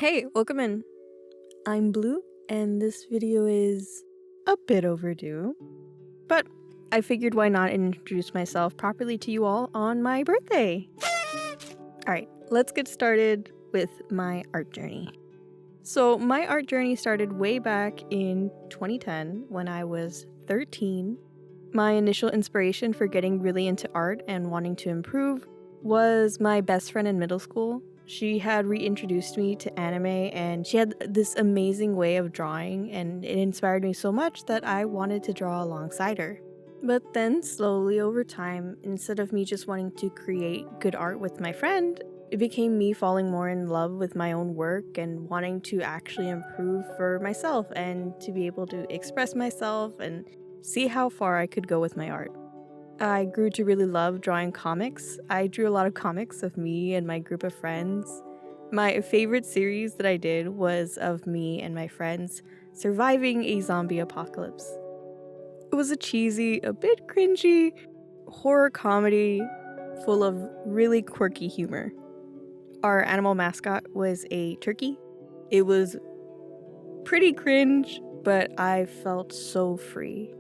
Hey, welcome in. I'm Blue, and this video is a bit overdue, but I figured why not introduce myself properly to you all on my birthday. Alright, let's get started with my art journey. So, my art journey started way back in 2010 when I was 13. My initial inspiration for getting really into art and wanting to improve was my best friend in middle school. She had reintroduced me to anime, and she had this amazing way of drawing, and it inspired me so much that I wanted to draw alongside her. But then, slowly over time, instead of me just wanting to create good art with my friend, it became me falling more in love with my own work and wanting to actually improve for myself and to be able to express myself and see how far I could go with my art. I grew to really love drawing comics. I drew a lot of comics of me and my group of friends. My favorite series that I did was of me and my friends surviving a zombie apocalypse. It was a cheesy, a bit cringy horror comedy full of really quirky humor. Our animal mascot was a turkey. It was pretty cringe, but I felt so free.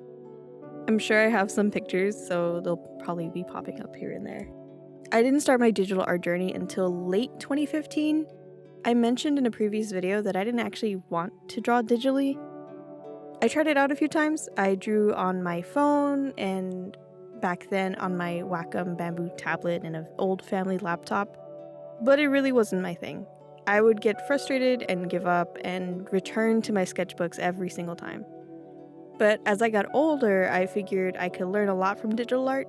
I'm sure I have some pictures, so they'll probably be popping up here and there. I didn't start my digital art journey until late 2015. I mentioned in a previous video that I didn't actually want to draw digitally. I tried it out a few times. I drew on my phone and back then on my Wacom bamboo tablet and an old family laptop, but it really wasn't my thing. I would get frustrated and give up and return to my sketchbooks every single time. But as I got older, I figured I could learn a lot from digital art,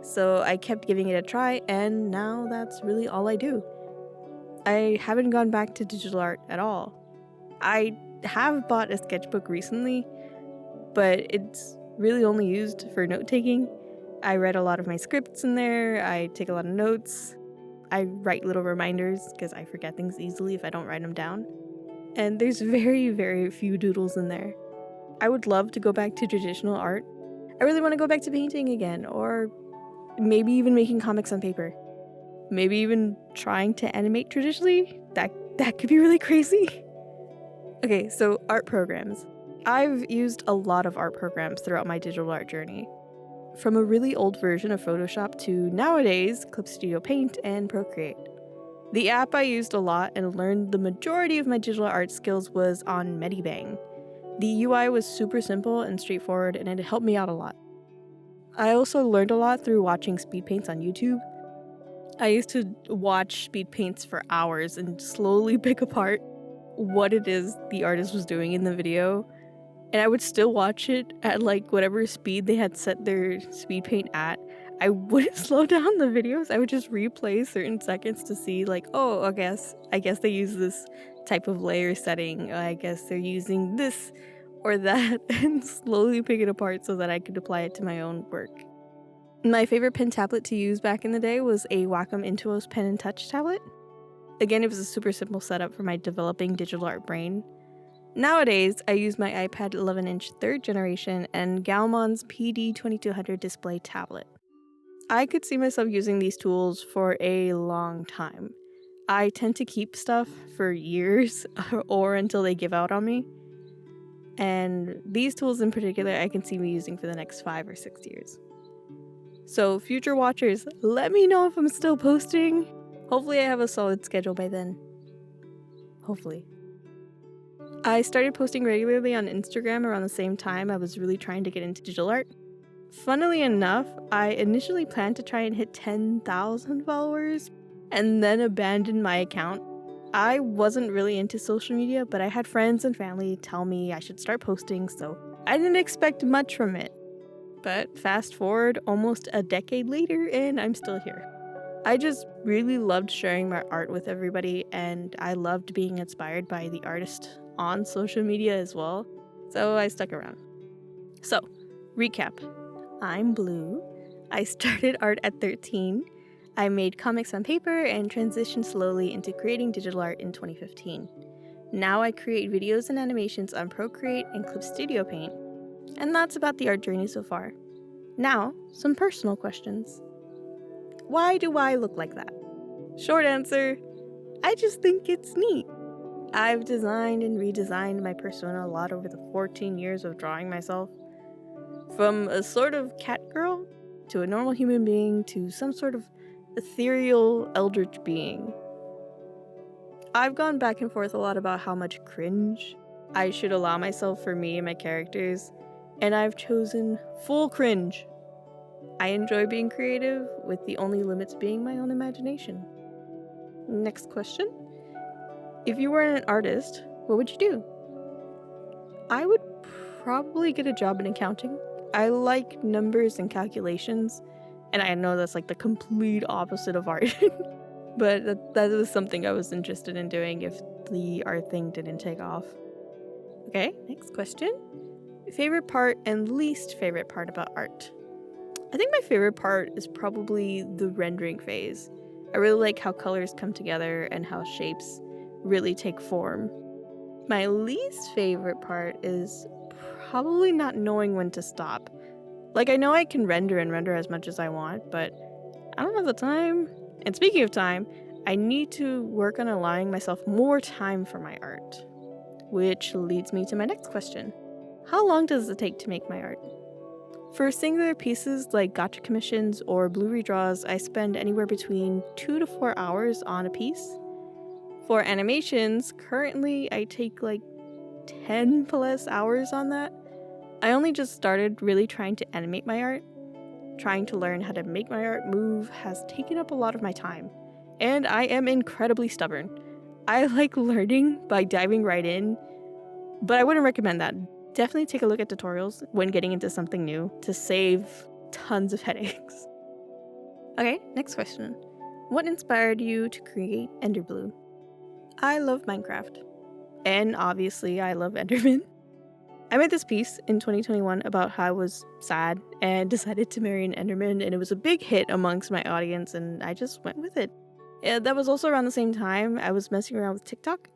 so I kept giving it a try, and now that's really all I do. I haven't gone back to digital art at all. I have bought a sketchbook recently, but it's really only used for note-taking. I read a lot of my scripts in there, I take a lot of notes, I write little reminders because I forget things easily if I don't write them down. And there's very, very few doodles in there. I would love to go back to traditional art. I really want to go back to painting again, or maybe even making comics on paper. Maybe even trying to animate traditionally. That could be really crazy. Okay, so art programs. I've used a lot of art programs throughout my digital art journey. From a really old version of Photoshop to nowadays, Clip Studio Paint and Procreate. The app I used a lot and learned the majority of my digital art skills was on Medibang. The UI was super simple and straightforward, and it helped me out a lot. I also learned a lot through watching speed paints on YouTube. I used to watch speed paints for hours and slowly pick apart what it is the artist was doing in the video, and I would still watch it at like whatever speed they had set their speed paint at. I wouldn't slow down the videos. I would just replay certain seconds to see like, oh, I guess they use this type of layer setting. I guess they're using this or that, and slowly pick it apart so that I could apply it to my own work. My favorite pen tablet to use back in the day was a Wacom Intuos Pen and Touch tablet. Again, it was a super simple setup for my developing digital art brain. Nowadays, I use my iPad 11-inch 3rd generation and Gaomon's PD2200 display tablet. I could see myself using these tools for a long time. I tend to keep stuff for years or until they give out on me. And these tools in particular, I can see me using for the next 5 or 6 years. So future watchers, let me know if I'm still posting. Hopefully I have a solid schedule by then. Hopefully. I started posting regularly on Instagram around the same time I was really trying to get into digital art. Funnily enough, I initially planned to try and hit 10,000 followers and then abandoned my account. I wasn't really into social media, but I had friends and family tell me I should start posting, so I didn't expect much from it. But fast forward almost a decade later and I'm still here. I just really loved sharing my art with everybody, and I loved being inspired by the artist on social media as well, so I stuck around. So, recap. I'm Blue. I started art at 13. I made comics on paper and transitioned slowly into creating digital art in 2015. Now I create videos and animations on Procreate and Clip Studio Paint. And that's about the art journey so far. Now, some personal questions. Why do I look like that? Short answer, I just think it's neat. I've designed and redesigned my persona a lot over the 14 years of drawing myself. From a sort of cat girl, to a normal human being, to some sort of ethereal eldritch being. I've gone back and forth a lot about how much cringe I should allow myself for me and my characters, and I've chosen full cringe. I enjoy being creative, with the only limits being my own imagination. Next question. If you were an artist, what would you do? I would probably get a job in accounting. I like numbers and calculations, and I know that's like the complete opposite of art. But that was something I was interested in doing if the art thing didn't take off. Okay, next question. Favorite part and least favorite part about art? I think my favorite part is probably the rendering phase. I really like how colors come together and how shapes really take form. My least favorite part is probably not knowing when to stop. Like, I know I can render and render as much as I want, but I don't have the time. And speaking of time, I need to work on allowing myself more time for my art. Which leads me to my next question. How long does it take to make my art? For singular pieces like gotcha commissions or blue redraws, I spend anywhere between 2 to 4 hours on a piece. For animations, currently I take like 10 plus hours on that. I only just started really trying to animate my art. Trying to learn how to make my art move has taken up a lot of my time, and I am incredibly stubborn. I like learning by diving right in, but I wouldn't recommend that. Definitely take a look at tutorials when getting into something new to save tons of headaches. Okay, next question. What inspired you to create Enderblue? I love Minecraft, and obviously I love Enderman. I made this piece in 2021 about how I was sad and decided to marry an Enderman, and it was a big hit amongst my audience, and I just went with it. That was also around the same time I was messing around with TikTok.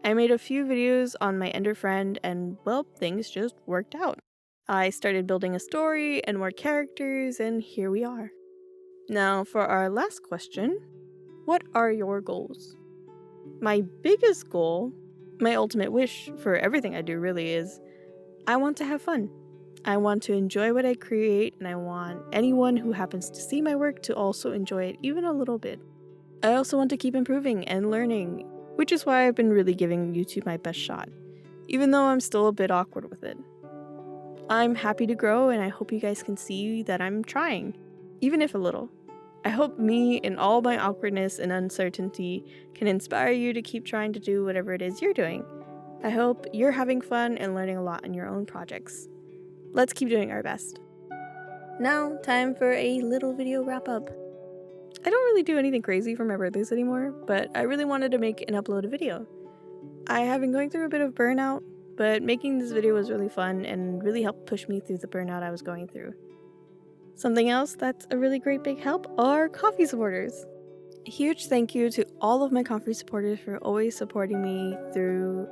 I made a few videos on my Ender friend, and well, things just worked out. I started building a story and more characters, and here we are. Now, for our last question, what are your goals? My biggest goal, my ultimate wish for everything I do really is, I want to have fun. I want to enjoy what I create, and I want anyone who happens to see my work to also enjoy it even a little bit. I also want to keep improving and learning, which is why I've been really giving YouTube my best shot, even though I'm still a bit awkward with it. I'm happy to grow, and I hope you guys can see that I'm trying, even if a little. I hope me and all my awkwardness and uncertainty can inspire you to keep trying to do whatever it is you're doing. I hope you're having fun and learning a lot in your own projects. Let's keep doing our best. Now, time for a little video wrap up. I don't really do anything crazy for my birthdays anymore, but I really wanted to make and upload a video. I have been going through a bit of burnout, but making this video was really fun and really helped push me through the burnout I was going through. Something else that's a really great big help are Ko-fi supporters. A huge thank you to all of my Ko-fi supporters for always supporting me through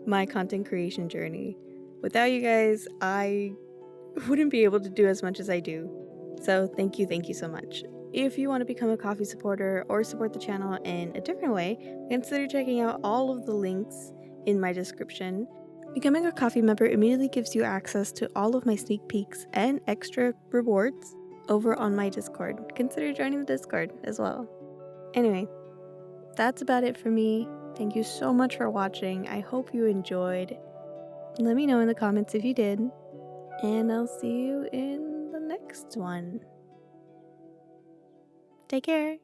my content creation journey. Without you guys, I wouldn't be able to do as much as I do. So thank you so much. If you want to become a Ko-fi supporter or support the channel in a different way, consider checking out all of the links in my description. Becoming a Ko-fi member immediately gives you access to all of my sneak peeks and extra rewards over on my Discord. Consider joining the Discord as well. Anyway, that's about it for me. Thank you so much for watching. I hope you enjoyed. Let me know in the comments if you did. And I'll see you in the next one. Take care.